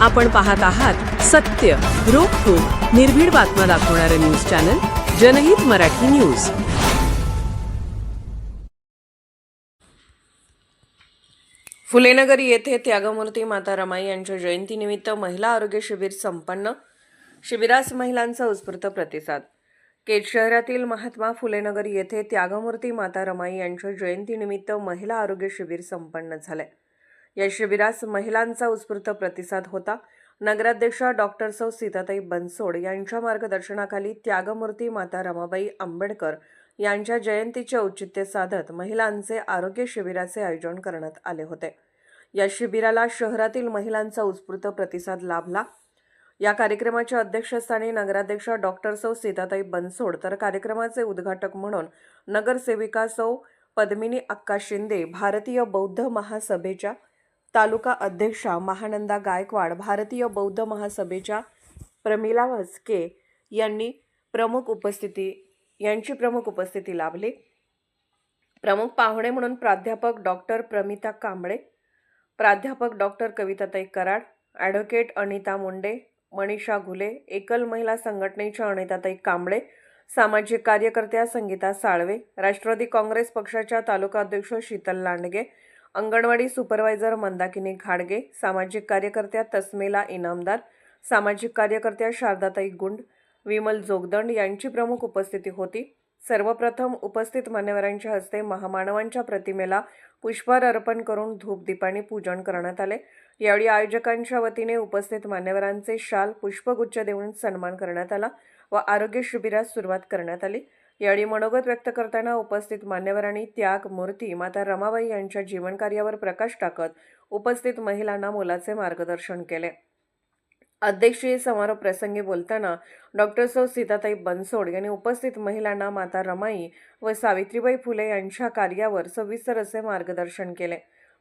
आपण पाहत आहात सत्य, रोखठोक, निर्भीड बातम्या दाखवणारे न्यूज चॅनल जनहित मराठी न्यूज. फुलेनगर येथे त्यागमूर्ती माता रमाई यांच्या जयंतीनिमित्त महिला आरोग्य शिबिर संपन्न. शिबिरास महिलांचा उत्स्फूर्त प्रतिसाद. केज शहरातील महात्मा फुलेनगर येथे त्यागमूर्ती माता रमाई यांच्या जयंतीनिमित्त महिला आरोग्य शिबिर संपन्न झाले. या शिबिरास महिलांचा उत्स्फूर्त प्रतिसाद होता. नगराध्यक्षा डॉक्टर सौ सीताताई बनसोड यांच्या मार्गदर्शनाखाली त्यागमूर्ती माता रमाबाई आंबेडकर यांच्या जयंतीचे औचित्य साधत महिलांचे आरोग्य शिबिराचे आयोजन करण्यात आले होते. या शिबिराला शहरातील महिलांचा उत्स्फूर्त प्रतिसाद लाभला. या कार्यक्रमाच्या अध्यक्षस्थानी नगराध्यक्षा डॉक्टर सौ सीताताई बनसोड तर कार्यक्रमाचे उद्घाटक म्हणून नगरसेविका सौ पद्मिनी अक्का शिंदे, भारतीय बौद्ध महासभेच्या तालुका अध्यक्षा महानंदा गायकवाड, भारतीय बौद्ध महासभेच्या प्रमिला वस्के यांची प्रमुख उपस्थिती लाभली. प्रमुख पाहुणे म्हणून प्राध्यापक डॉक्टर प्रमिता कांबळे, प्राध्यापक डॉक्टर कविताताई कराड, ॲडव्होकेट अनिता मुंडे, मनीषा घुले, एकल महिला संघटनेच्या अनिताताई कांबळे, सामाजिक कार्यकर्त्या संगीता साळवे, राष्ट्रवादी काँग्रेस पक्षाच्या तालुका अध्यक्ष शीतल लांडगे, अंगणवाडी सुपरवायझर मंदाकिनी घाडगे, सामाजिक कार्यकर्त्या तस्मेला इनामदार, सामाजिक कार्यकर्त्या शारदाताई गुंड, विमल जोगदंड यांची प्रमुख उपस्थिती होती. सर्वप्रथम उपस्थित मान्यवरांच्या हस्ते महामानवांच्या प्रतिमेला पुष्पहार अर्पण करून धूपदीपाने पूजन करण्यात आले. यावेळी आयोजकांच्या वतीने उपस्थित मान्यवरांचे शाल, पुष्पगुच्छ देऊन सन्मान करण्यात आला व आरोग्य शिबिरास सुरुवात करण्यात आली. यावेळी मनोगत व्यक्त करताना उपस्थित मान्यवरांनी त्याग मूर्ती माता रमाबाई यांच्या जीवनकार्यावर प्रकाश टाकत उपस्थित महिलांना मोलाचे मार्गदर्शन केले. अध्यक्षीय समारोप प्रसंगी बोलताना डॉक्टर सौ सीताताई बनसोड यांनी उपस्थित महिलांना माता रमाई व सावित्रीबाई फुले यांच्या कार्यावर सविस्तर असे मार्गदर्शन केले.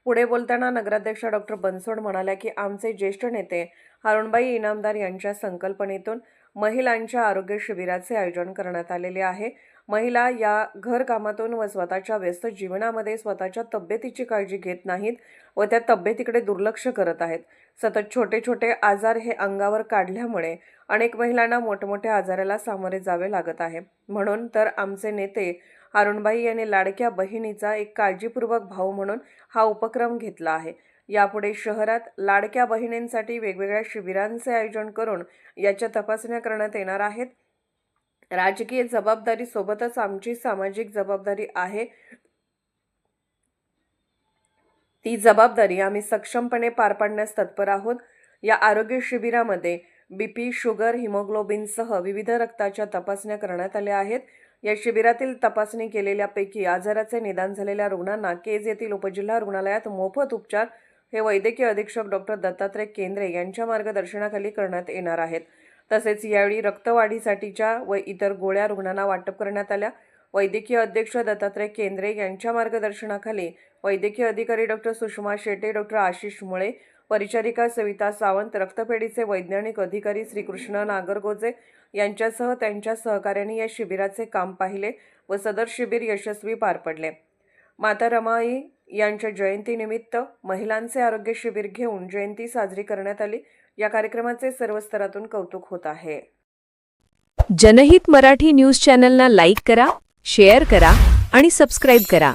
पुढे बोलताना नगराध्यक्षा डॉक्टर बनसोड म्हणाल्या की आमचे ज्येष्ठ नेते अरुणबाई इनामदार यांच्या संकल्पनेतून महिलांच्या आरोग्य शिबिराचे आयोजन करण्यात आलेले आहे. महिला या घरकामातून व स्वतःच्या व्यस्त जीवनामध्ये स्वतःच्या तब्येतीची काळजी घेत नाहीत व त्या तब्येतीकडे दुर्लक्ष करत आहेत. सतत छोटे छोटे आजार हे अंगावर काढल्यामुळे अनेक महिलांना मोठमोठ्या आजाराला सामोरे जावे लागत आहे. म्हणून तर आमचे नेते अरुणबाई यांनी लाडक्या बहिणीचा एक काळजीपूर्वक भाऊ म्हणून हा उपक्रम घेतला आहे. यापुढे शहरात लाडक्या बहिणींसाठी वेगवेगळ्या शिबिरांचे आयोजन करून याच्या तपासण्या करण्यात येणार आहेत. राजकीय जबाबदारी सोबतच आमची सामाजिक जबाबदारी आहे. ती जबाबदारी आम्ही सक्षमपणे पार पाडण्यास तत्पर आहोत. या आरोग्य शिबिरामध्ये बीपी, शुगर, हिमोग्लोबिनसह विविध रक्ताच्या तपासण्या करण्यात आल्या आहेत. या शिबिरातील तपासणी केलेल्यापैकी आजाराचे निदान झालेल्या रुग्णांना केज येथील उपजिल्हा रुग्णालयात मोफत उपचार हे वैद्यकीय अधीक्षक डॉक्टर दत्तात्रय केंद्रे यांच्या मार्गदर्शनाखाली करण्यात येणार आहेत. तसेच यावेळी रक्तवाढीसाठीच्या व इतर गोळ्या रुग्णांना वाटप करण्यात आल्या. वैद्यकीय अध्यक्ष दत्तात्रय केंद्रे यांच्या मार्गदर्शनाखाली वैद्यकीय अधिकारी डॉक्टर सुषमा शेटे, डॉक्टर आशिष मुळे, परिचारिका सविता सावंत, रक्तपेढीचे वैज्ञानिक अधिकारी श्रीकृष्ण नागरगोजे यांच्यासह त्यांच्या सहकार्यांनी या शिबिराचे काम पाहिले व सदर शिबिर यशस्वी पार पडले. माता रमाई यांच्या जयंतीनिमित्त महिलांचे आरोग्य शिबिर घेऊन जयंती साजरी करण्यात आली. या कार्यक्रमाचे सर्व स्तरातून कौतुक होत आहे. जनहित मराठी न्यूज चॅनलला लाईक करा, शेअर करा आणि सबस्क्राईब करा.